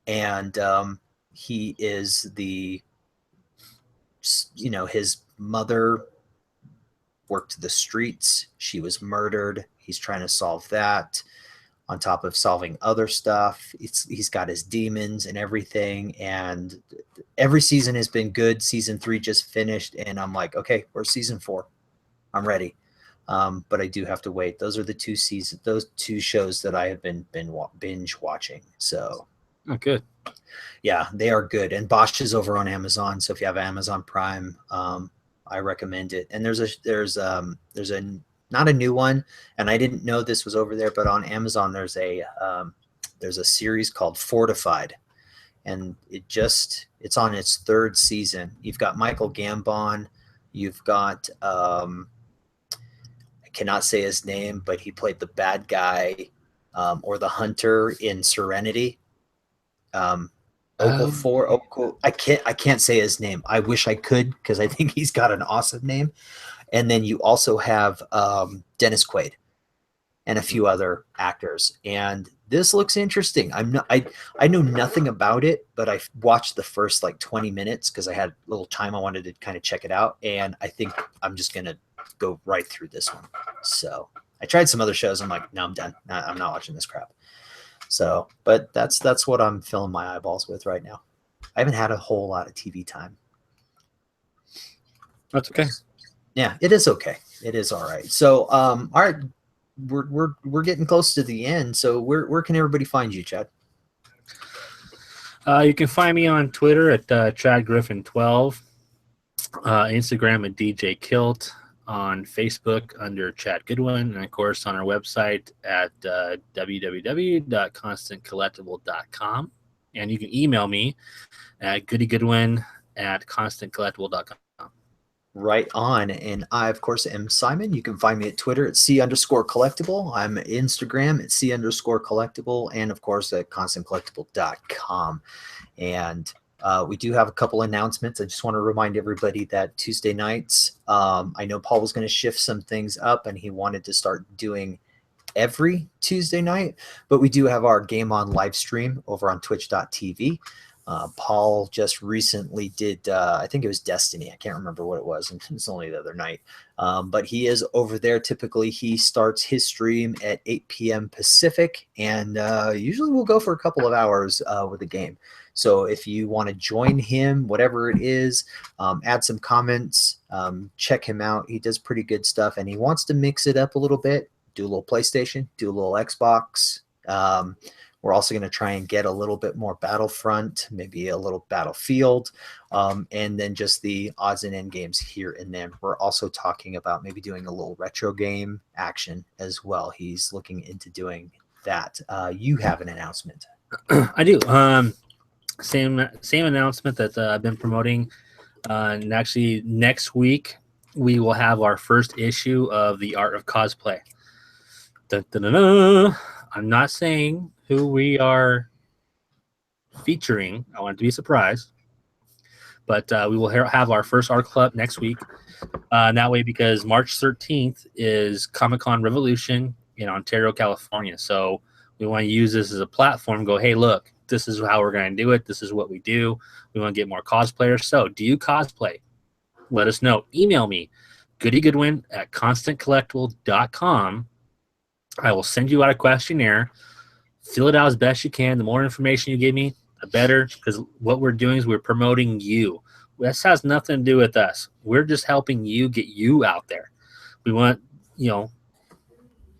And he is the, you know, his mother worked the streets. She was murdered. He's trying to solve that on top of solving other stuff. He's got his demons and everything, and every season has been good. Season 3 just finished, and I'm like, okay, where's season 4? I'm ready. But I do have to wait. Those are those two shows that I have been binge watching. So, oh, good. Yeah, they are good. And Bosch is over on Amazon, so if you have Amazon Prime, I recommend it. And there's a not a new one, and I didn't know this was over there, but on Amazon there's a series called Fortified, and it's on its 3rd season. You've got Michael Gambon, you've got I cannot say his name, but he played the bad guy or the hunter in Serenity. I can't say his name. I wish I could, because I think he's got an awesome name. And then you also have Dennis Quaid and a few other actors. And this looks interesting. I know nothing about it, but I watched the first like 20 minutes because I had a little time. I wanted to kind of check it out. And I think I'm just going to go right through this one. So I tried some other shows. I'm like, no, I'm done. I'm not watching this crap. So, but that's what I'm filling my eyeballs with right now. I haven't had a whole lot of TV time. That's okay. Yeah, it is okay. It is all right. So, all right, we're getting close to the end. So, where can everybody find you, Chad? You can find me on Twitter at ChadGriffin12, Instagram at DJ Kilt, on Facebook under Chad Goodwin, and of course on our website at www.constantcollectible.com. And you can email me at goodygoodwin@constantcollectible.com. Right on. And I, of course, am Simon. You can find me at Twitter at C_collectible. I'm at Instagram at C_collectible, and of course at constantcollectible.com. And we do have a couple announcements. I just want to remind everybody that Tuesday nights, I know Paul was going to shift some things up, and he wanted to start doing every Tuesday night, but we do have our Game On live stream over on twitch.tv. Paul just recently did, I think it was Destiny. I can't remember what it was. And it's only the other night. But he is over there. Typically, he starts his stream at 8 p.m. Pacific. And usually we'll go for a couple of hours with the game. So if you want to join him, whatever it is, add some comments, check him out. He does pretty good stuff. And he wants to mix it up a little bit. Do a little PlayStation, do a little Xbox. We're also going to try and get a little bit more Battlefront, maybe a little Battlefield, and then just the odds and end games here and there. We're also talking about maybe doing a little retro game action as well. He's looking into doing that. You have an announcement. I do. Same announcement that I've been promoting. And actually, next week, we will have our first issue of The Art of Cosplay. Dun, dun, dun, dun. I'm not saying who we are featuring. I want it to be a surprise. But we will have our first art club next week. That way, because March 13th is Comic-Con Revolution in Ontario, California. So we want to use this as a platform. Go, hey, look, this is how we're going to do it. This is what we do. We want to get more cosplayers. So do you cosplay? Let us know. Email me, goodygoodwin@constantcollectible.com. I will send you out a questionnaire. Fill it out as best you can. The more information you give me, the better, because what we're doing is we're promoting you. This has nothing to do with us. We're just helping you get you out there. We want,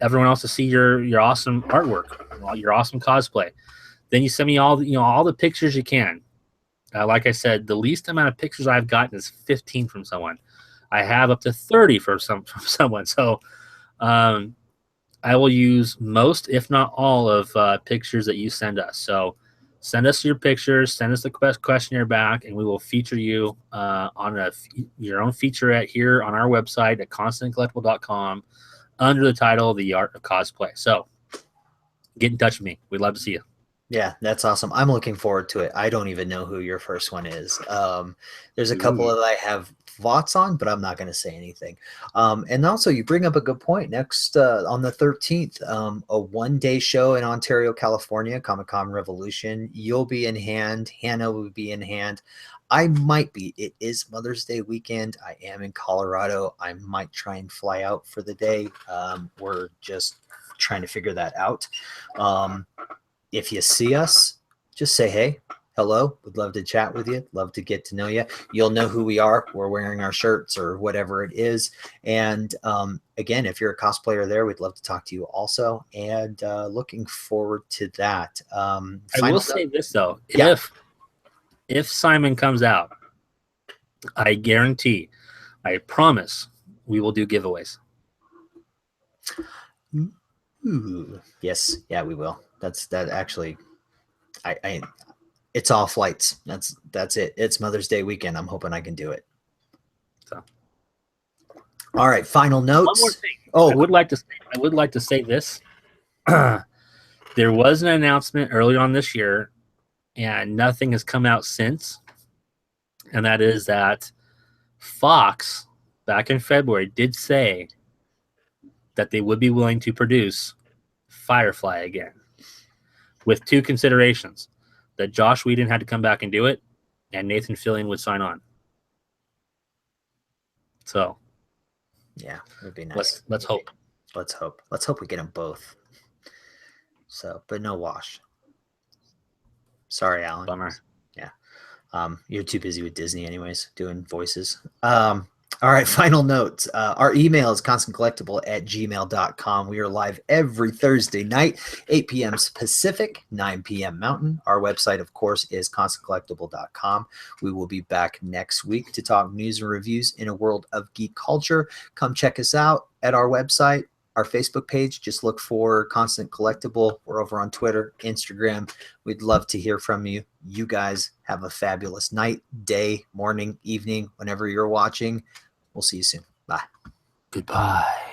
everyone else to see your awesome artwork, your awesome cosplay. Then you send me all the pictures you can. Like I said, the least amount of pictures I've gotten is 15 from someone. I have up to 30 from someone. So I will use most, if not all, of pictures that you send us. So send us your pictures, send us the questionnaire back, and we will feature you on your own featurette here on our website at constantcollectible.com under the title The Art of Cosplay. So get in touch with me. We'd love to see you. Yeah, that's awesome. I'm looking forward to it. I don't even know who your first one is. There's a couple that I have thoughts on, but I'm not going to say anything. And also, you bring up a good point. Next, on the 13th, a one-day show in Ontario, California, Comic-Con Revolution. You'll be in hand. Hannah will be in hand. I might be. It is Mother's Day weekend. I am in Colorado. I might try and fly out for the day. We're just trying to figure that out. If you see us, just say, hey, hello. We'd love to chat with you. Love to get to know you. You'll know who we are. We're wearing our shirts or whatever it is. And again, if you're a cosplayer there, we'd love to talk to you also. And looking forward to that. I will say this, though. Yeah. If Simon comes out, I guarantee, I promise, we will do giveaways. Ooh, yes. Yeah, we will. That actually, it's all flights. That's it. It's Mother's Day weekend. I'm hoping I can do it. So, all right. Final notes. One more thing. Oh, I would like to say this. There was an announcement earlier on this year, and nothing has come out since. And that is that Fox, back in February, did say that they would be willing to produce Firefly again, with two considerations: that Josh Whedon had to come back and do it, and Nathan Fillion would sign on. So, yeah, it would be nice. Let's hope. Let's hope we get them both. So, but no Wash. Sorry, Alan. Bummer. Yeah. You're too busy with Disney anyways, doing voices. All right, final notes. Our email is constantcollectible@gmail.com. We are live every Thursday night, 8 p.m. Pacific, 9 p.m. Mountain. Our website, of course, is constantcollectible.com. We will be back next week to talk news and reviews in a world of geek culture. Come check us out at our website, our Facebook page. Just look for Constant Collectible. We're over on Twitter, Instagram. We'd love to hear from you. You guys have a fabulous night, day, morning, evening, whenever you're watching. We'll see you soon. Bye. Goodbye.